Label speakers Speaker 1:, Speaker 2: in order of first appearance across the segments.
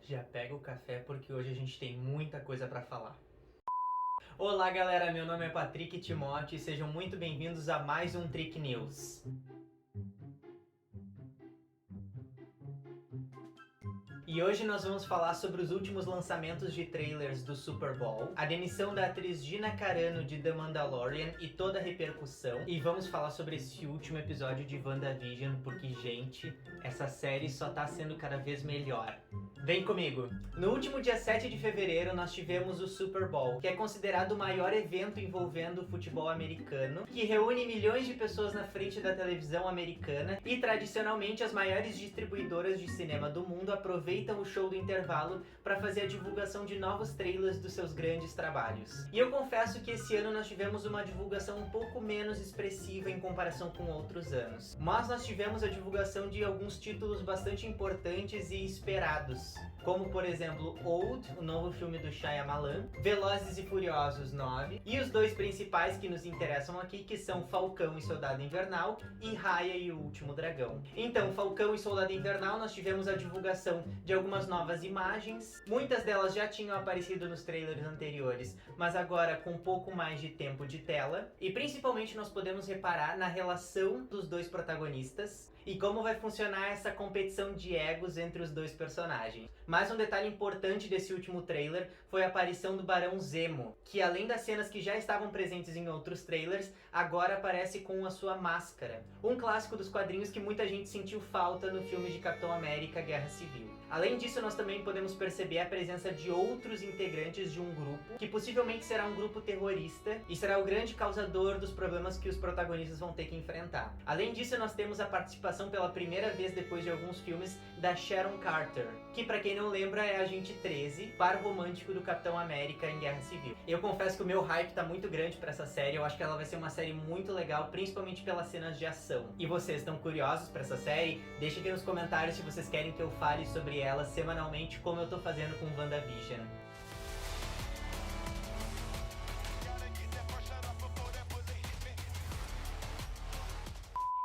Speaker 1: Já pega o café porque hoje a gente tem muita coisa pra falar. Olá galera, meu nome é Patrick Timóteo e sejam muito bem-vindos a mais um Trick News. E hoje nós vamos falar sobre os últimos lançamentos de trailers do Super Bowl, a demissão da atriz Gina Carano de The Mandalorian e toda a repercussão, e vamos falar sobre esse último episódio de WandaVision, porque, gente, essa série só tá sendo cada vez melhor. Vem comigo! No último dia 7 de fevereiro nós tivemos o Super Bowl, que é considerado o maior evento envolvendo o futebol americano, que reúne milhões de pessoas na frente da televisão americana e tradicionalmente as maiores distribuidoras de cinema do mundo aproveitam o show do intervalo para fazer a divulgação de novos trailers dos seus grandes trabalhos. E eu confesso que esse ano nós tivemos uma divulgação um pouco menos expressiva em comparação com outros anos, mas nós tivemos a divulgação de alguns títulos bastante importantes e esperados, como por exemplo Old, o novo filme do Shyamalan, Velozes e Furiosos 9 e os dois principais que nos interessam aqui, que são Falcão e Soldado Invernal e Raya e o Último Dragão. Então, Falcão e Soldado Invernal, nós tivemos a divulgação de algumas novas imagens, muitas delas já tinham aparecido nos trailers anteriores, mas agora com um pouco mais de tempo de tela, e principalmente nós podemos reparar na relação dos dois protagonistas e como vai funcionar essa competição de egos entre os dois personagens. Mais um detalhe importante desse último trailer foi a aparição do Barão Zemo, que além das cenas que já estavam presentes em outros trailers, agora aparece com a sua máscara, um clássico dos quadrinhos que muita gente sentiu falta no filme de Capitão América Guerra Civil. Além disso, nós também podemos perceber a presença de outros integrantes de um grupo, que possivelmente será um grupo terrorista e será o grande causador dos problemas que os protagonistas vão ter que enfrentar. Além disso, nós temos a participação pela primeira vez depois de alguns filmes da Sharon Carter, que pra quem não lembra é a Agente 13, par romântico do Capitão América em Guerra Civil. Eu confesso que o meu hype tá muito grande pra essa série, eu acho que ela vai ser uma série muito legal, principalmente pelas cenas de ação. E vocês estão curiosos pra essa série? Deixa aqui nos comentários se vocês querem que eu fale sobre ela semanalmente, como eu tô fazendo com WandaVision.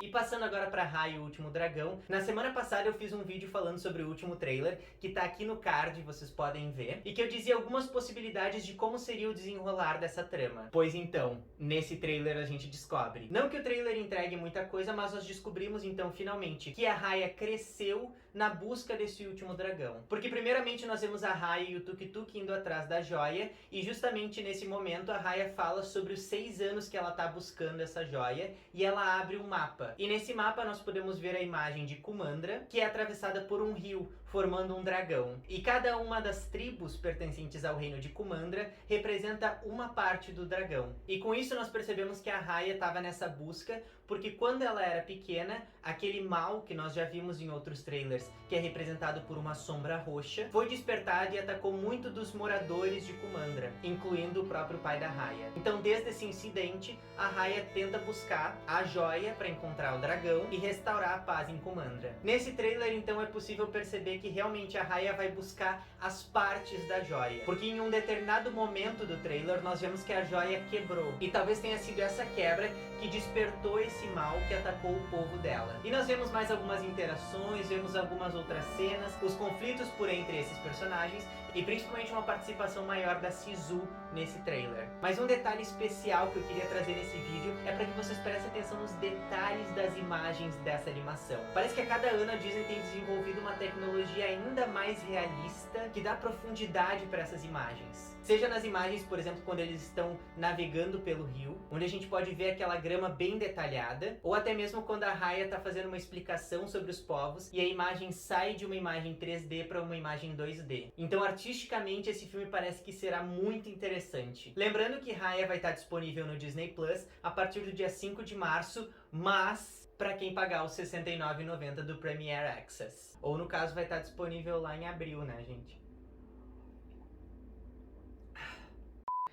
Speaker 1: E passando agora pra Raya e o Último Dragão, na semana passada eu fiz um vídeo falando sobre o último trailer, que tá aqui no card, vocês podem ver, e que eu dizia algumas possibilidades de como seria o desenrolar dessa trama. Pois então, nesse trailer a gente descobre. Não que o trailer entregue muita coisa, mas nós descobrimos então finalmente que a Raya cresceu na busca desse último dragão. Porque primeiramente nós vemos a Raya e o Tuk-Tuk indo atrás da joia, e justamente nesse momento a Raya fala sobre os 6 anos que ela tá buscando essa joia, e ela abre um mapa. E nesse mapa nós podemos ver a imagem de Kumandra, que é atravessada por um rio, formando um dragão. E cada uma das tribos pertencentes ao reino de Kumandra representa uma parte do dragão. E com isso nós percebemos que a Raya estava nessa busca, porque quando ela era pequena, aquele mal que nós já vimos em outros trailers, que é representado por uma sombra roxa, foi despertado e atacou muito dos moradores de Kumandra, incluindo o próprio pai da Raya. Então desde esse incidente, a Raya tenta buscar a joia para encontrar o dragão e restaurar a paz em Kumandra. Nesse trailer então é possível perceber que realmente a Raya vai buscar as partes da joia, porque em um determinado momento do trailer nós vemos que a joia quebrou, e talvez tenha sido essa quebra que despertou esse mal que atacou o povo dela. E nós vemos mais algumas interações, vemos algumas outras cenas, os conflitos por entre esses personagens e principalmente uma participação maior da Sisu nesse trailer. Mas um detalhe especial que eu queria trazer nesse vídeo é para que vocês prestem atenção nos detalhes das imagens dessa animação. Parece que a cada ano a Disney tem desenvolvido uma tecnologia ainda mais realista que dá profundidade para essas imagens. Seja nas imagens, por exemplo, quando eles estão navegando pelo rio, onde a gente pode ver aquela grama bem detalhada, ou até mesmo quando a Raya está fazendo uma explicação sobre os povos e a imagem sai de uma imagem 3D para uma imagem 2D. Então, artisticamente, esse filme parece que será muito interessante. Lembrando que Raya vai estar disponível no Disney Plus a partir do dia 5 de março, mas para quem pagar os R$ 69,90 do Premier Access. Ou no caso vai estar disponível lá em abril, né, gente?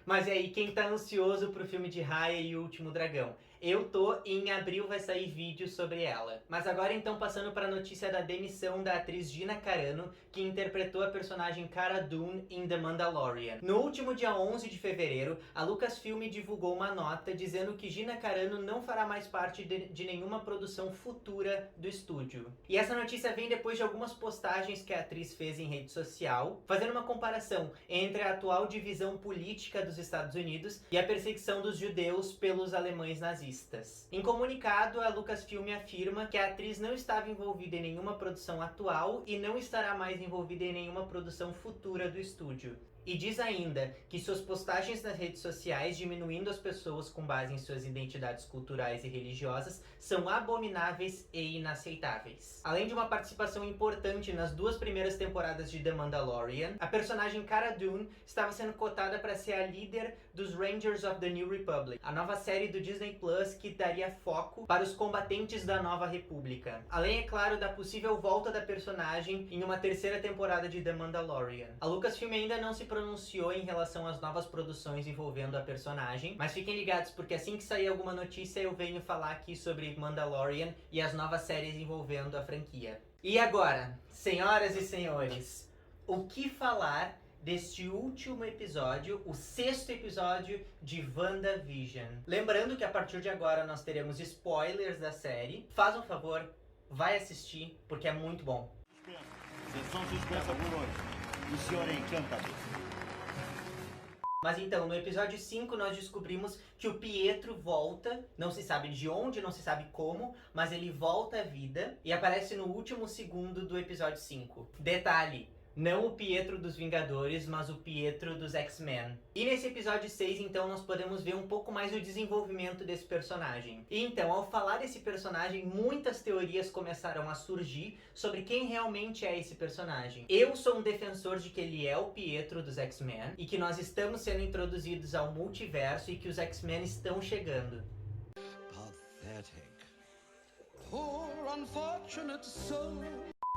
Speaker 1: Mas e aí, quem tá ansioso pro filme de Raya e o Último Dragão? Eu tô e em abril vai sair vídeo sobre ela. Mas agora então passando para a notícia da demissão da atriz Gina Carano, que interpretou a personagem Cara Dune em The Mandalorian. No último dia 11 de fevereiro, a Lucasfilm divulgou uma nota dizendo que Gina Carano não fará mais parte de nenhuma produção futura do estúdio. E essa notícia vem depois de algumas postagens que a atriz fez em rede social, fazendo uma comparação entre a atual divisão política dos Estados Unidos e a perseguição dos judeus pelos alemães nazistas. Em comunicado, a Lucasfilm afirma que a atriz não estava envolvida em nenhuma produção atual e não estará mais envolvida em nenhuma produção futura do estúdio. E diz ainda que suas postagens nas redes sociais diminuindo as pessoas com base em suas identidades culturais e religiosas são abomináveis e inaceitáveis. Além de uma participação importante nas 2 primeiras temporadas de The Mandalorian, a personagem Cara Dune estava sendo cotada para ser a líder dos Rangers of the New Republic, a nova série do Disney Plus que daria foco para os combatentes da Nova República. Além, é claro, da possível volta da personagem em uma 3ª temporada de The Mandalorian. A Lucasfilm ainda não se pronunciou em relação às novas produções envolvendo a personagem, mas fiquem ligados porque assim que sair alguma notícia eu venho falar aqui sobre Mandalorian e as novas séries envolvendo a franquia. E agora, senhoras e senhores, o que falar deste último episódio, o 6º episódio de WandaVision? Lembrando que a partir de agora nós teremos spoilers da série. Faz um favor, vai assistir porque é muito bom.
Speaker 2: Sessão suspensa por hoje. O senhor é encantador.
Speaker 1: Mas então, no episódio 5 nós descobrimos que o Pietro volta, não se sabe de onde, não se sabe como, mas ele volta à vida e aparece no último segundo do episódio 5. Detalhe, não o Pietro dos Vingadores, mas o Pietro dos X-Men. E nesse episódio 6, então, nós podemos ver um pouco mais o desenvolvimento desse personagem. E então, ao falar desse personagem, muitas teorias começaram a surgir sobre quem realmente é esse personagem. Eu sou um defensor de que ele é o Pietro dos X-Men e que nós estamos sendo introduzidos ao multiverso e que os X-Men estão chegando.
Speaker 3: Pathetic. Poor unfortunate soul.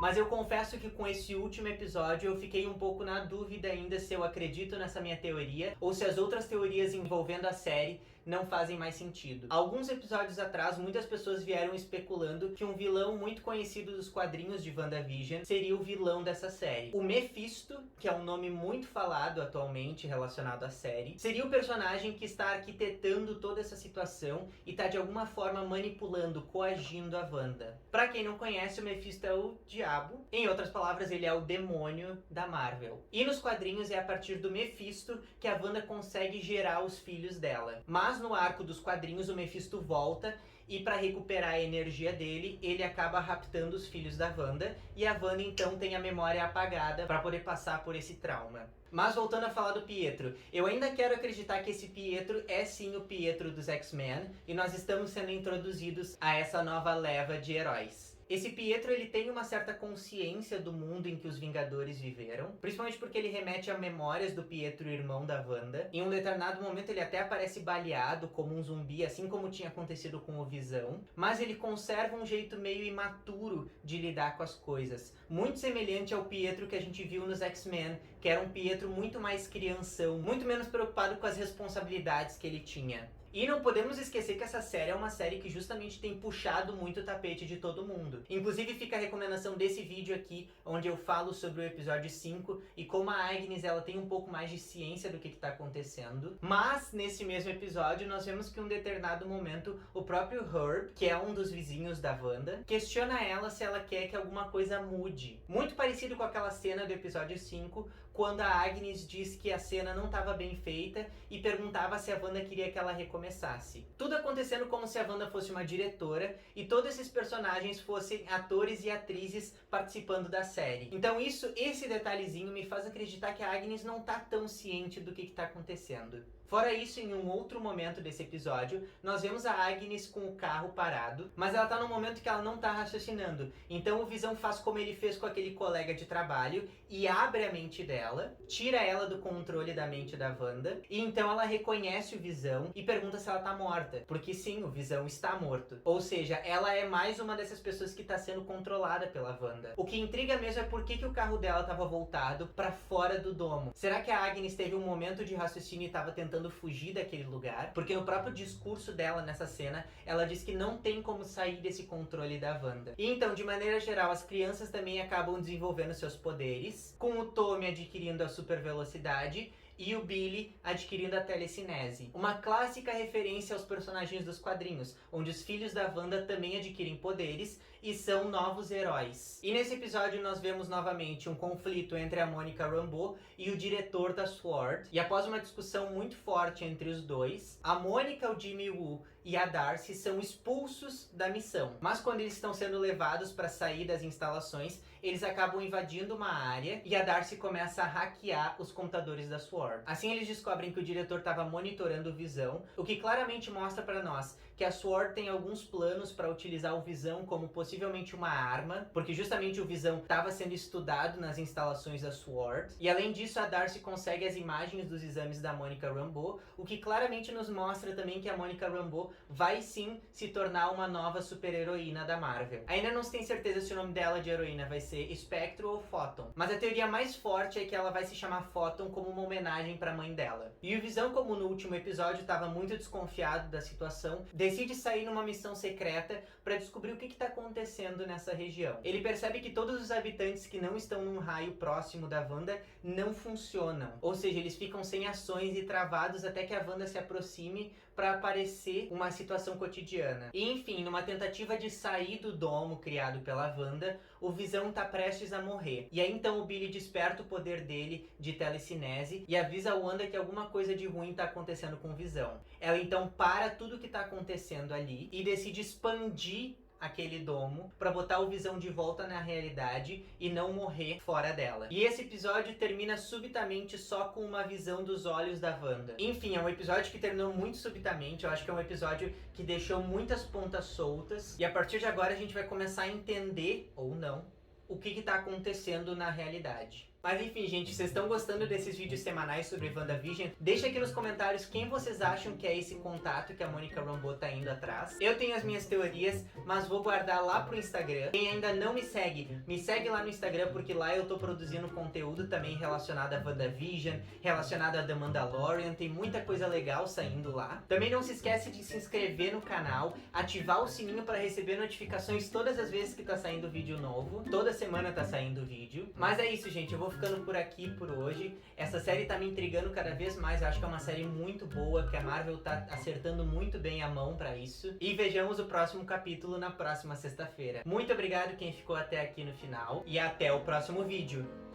Speaker 1: Mas eu confesso que com esse último episódio eu fiquei um pouco na dúvida ainda se eu acredito nessa minha teoria ou se as outras teorias envolvendo a série não fazem mais sentido. Alguns episódios atrás, muitas pessoas vieram especulando que um vilão muito conhecido dos quadrinhos de WandaVision seria o vilão dessa série. O Mephisto, que é um nome muito falado atualmente relacionado à série, seria o personagem que está arquitetando toda essa situação e está de alguma forma manipulando, coagindo a Wanda. Pra quem não conhece, o Mephisto é o diabo. Em outras palavras, ele é o demônio da Marvel. E nos quadrinhos é a partir do Mephisto que a Wanda consegue gerar os filhos dela. Mas no arco dos quadrinhos o Mephisto volta e para recuperar a energia dele, ele acaba raptando os filhos da Wanda e a Wanda então tem a memória apagada para poder passar por esse trauma. Mas voltando a falar do Pietro, eu ainda quero acreditar que esse Pietro é sim o Pietro dos X-Men e nós estamos sendo introduzidos a essa nova leva de heróis. Esse Pietro, ele tem uma certa consciência do mundo em que os Vingadores viveram, principalmente porque ele remete a memórias do Pietro, irmão da Wanda. Em um determinado momento ele até aparece baleado como um zumbi, assim como tinha acontecido com o Visão, mas ele conserva um jeito meio imaturo de lidar com as coisas, muito semelhante ao Pietro que a gente viu nos X-Men, que era um Pietro muito mais crianção, muito menos preocupado com as responsabilidades que ele tinha. E não podemos esquecer que essa série é uma série que justamente tem puxado muito o tapete de todo mundo. Inclusive fica a recomendação desse vídeo aqui, onde eu falo sobre o episódio 5 e como a Agnes ela tem um pouco mais de ciência do que está acontecendo. Mas nesse mesmo episódio nós vemos que em um determinado momento o próprio Herb, que é um dos vizinhos da Wanda, questiona ela se ela quer que alguma coisa mude. Muito parecido com aquela cena do episódio 5, quando a Agnes diz que a cena não estava bem feita e perguntava se a Wanda queria que ela recomeçasse. Tudo acontecendo como se a Wanda fosse uma diretora e todos esses personagens fossem atores e atrizes participando da série. Então esse detalhezinho me faz acreditar que a Agnes não tá tão ciente do que tá acontecendo. Fora isso, em um outro momento desse episódio, nós vemos a Agnes com o carro parado, mas ela tá num momento que ela não tá raciocinando. Então o Visão faz como ele fez com aquele colega de trabalho e abre a mente dela, tira ela do controle da mente da Wanda, e então ela reconhece o Visão e pergunta se ela tá morta. Porque sim, o Visão está morto. Ou seja, ela é mais uma dessas pessoas que tá sendo controlada pela Wanda. O que intriga mesmo é por que o carro dela tava voltado pra fora do domo. Será que a Agnes teve um momento de raciocínio e tava tentando tentando fugir daquele lugar, porque no próprio discurso dela nessa cena, ela diz que não tem como sair desse controle da Wanda. E então, de maneira geral, as crianças também acabam desenvolvendo seus poderes, com o Tommy adquirindo a super velocidade e o Billy adquirindo a telecinese. Uma clássica referência aos personagens dos quadrinhos, onde os filhos da Wanda também adquirem poderes e são novos heróis. E nesse episódio nós vemos novamente um conflito entre a Monica Rambeau e o diretor da SWORD. E após uma discussão muito forte entre os dois, a Monica, o Jimmy Woo e a Darcy são expulsos da missão. Mas quando eles estão sendo levados para sair das instalações, eles acabam invadindo uma área e a Darcy começa a hackear os computadores da SWORD. Assim eles descobrem que o diretor estava monitorando o Visão, o que claramente mostra para nós que a SWORD tem alguns planos para utilizar o Visão como possivelmente uma arma, porque justamente o Visão estava sendo estudado nas instalações da SWORD. E além disso, a Darcy consegue as imagens dos exames da Monica Rambeau, o que claramente nos mostra também que a Monica Rambeau vai sim se tornar uma nova super-heroína da Marvel. Ainda não se tem certeza se o nome dela de heroína vai ser Spectro ou Photon, mas a teoria mais forte é que ela vai se chamar Photon como uma homenagem para a mãe dela. E o Visão, como no último episódio estava muito desconfiado da situação, decide sair numa missão secreta para descobrir o que está acontecendo nessa região. Ele percebe que todos os habitantes que não estão num raio próximo da Wanda não funcionam, ou seja, eles ficam sem ações e travados até que a Wanda se aproxime para aparecer uma situação cotidiana. E enfim, numa tentativa de sair do domo criado pela Wanda, o Visão tá prestes a morrer. E aí então o Billy desperta o poder dele de telecinese e avisa a Wanda que alguma coisa de ruim tá acontecendo com o Visão. Ela então para tudo que tá acontecendo ali e decide expandir aquele domo pra botar o Visão de volta na realidade e não morrer fora dela. E esse episódio termina subitamente só com uma visão dos olhos da Wanda. Enfim, é um episódio que terminou muito subitamente. Eu acho que é um episódio que deixou muitas pontas soltas e a partir de agora a gente vai começar a entender, ou não, o que tá acontecendo na realidade. Mas enfim, gente, vocês estão gostando desses vídeos semanais sobre WandaVision? Deixa aqui nos comentários quem vocês acham que é esse contato que a Monica Rambeau tá indo atrás. Eu tenho as minhas teorias, mas vou guardar lá pro Instagram. Quem ainda não me segue lá no Instagram, porque lá eu tô produzindo conteúdo também relacionado a WandaVision, relacionado a The Mandalorian, tem muita coisa legal saindo lá. Também não se esquece de se inscrever no canal, ativar o sininho para receber notificações todas as vezes que tá saindo vídeo novo. Toda semana tá saindo vídeo. Mas é isso, gente, eu vou ficando por aqui por hoje. Essa série tá me intrigando cada vez mais, eu acho que é uma série muito boa, que a Marvel tá acertando muito bem a mão pra isso. E vejamos o próximo capítulo na próxima sexta-feira. Muito obrigado quem ficou até aqui no final e até o próximo vídeo.